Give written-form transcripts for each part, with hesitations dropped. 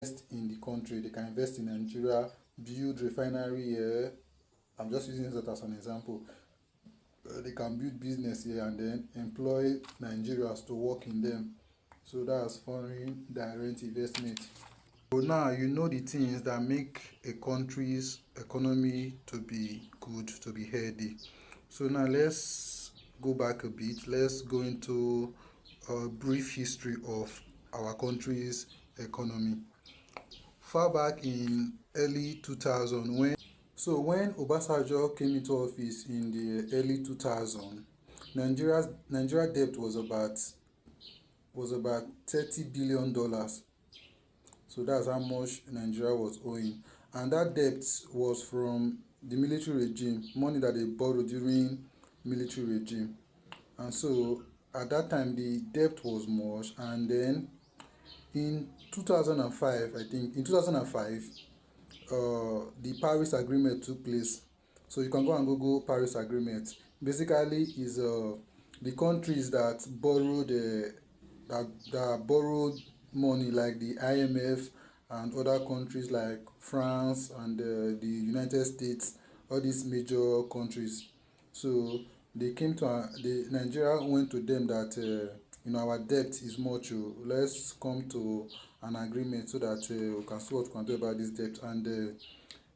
invest in the country. They can invest in Nigeria, build refinery here. I'm just using that as an example. They can build business here and then employ Nigerians to work in them. So that's foreign direct investment. So now you know the things that make a country's economy to be good, to be healthy. So now let's go back a bit. Let's go into a brief history of our country's economy. Far back in early 2000, when Obasanjo came into office in the early 2000, Nigeria debt was about $30 billion. So that's how much Nigeria was owing. And that debt was from the military regime, money that they borrowed during military regime. And so at that time the debt was much. And then in 2005, I think in 2005, the Paris Agreement took place. So you can go and Google Paris Agreement. Basically, is the countries that borrowed money, like the IMF and other countries like France and the United States, all these major countries. So they came to the Nigeria went to them that our debt is much. Let's come to an agreement so that we can see what we can do about this debt. And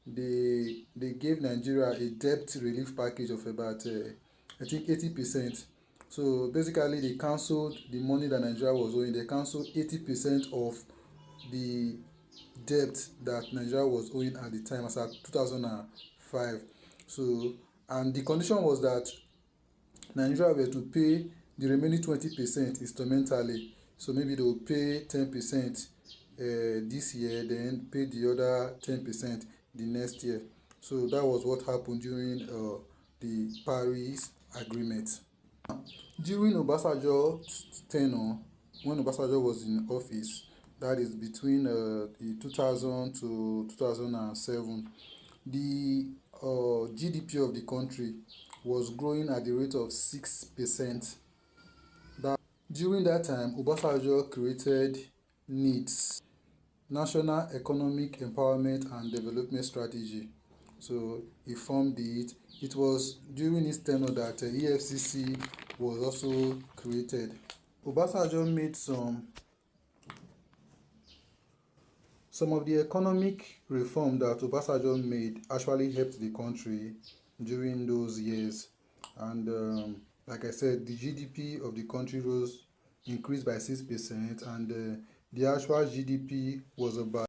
they gave Nigeria a debt relief package of about I think 80%. So basically they cancelled the money that Nigeria was owing. They cancelled 80% of the debt that Nigeria was owing at the time, as at 2005. So, and the condition was that Nigeria were to pay the remaining 20% instrumentally. So maybe they will pay 10% this year, then pay the other 10% the next year. So that was what happened during the Paris Agreement. During Obasanjo's tenure, when Obasanjo was in office, that is between the 2000 to 2007, the GDP of the country was growing at the rate of 6%. During that time, Obasanjo created NEEDS, National Economic Empowerment and Development Strategy. So he formed it. It was during his tenure that EFCC was also created. Obasanjo made some of the economic reform that Obasanjo made actually helped the country during those years. And like I said, the GDP of the country increased by 6%, and the actual GDP was about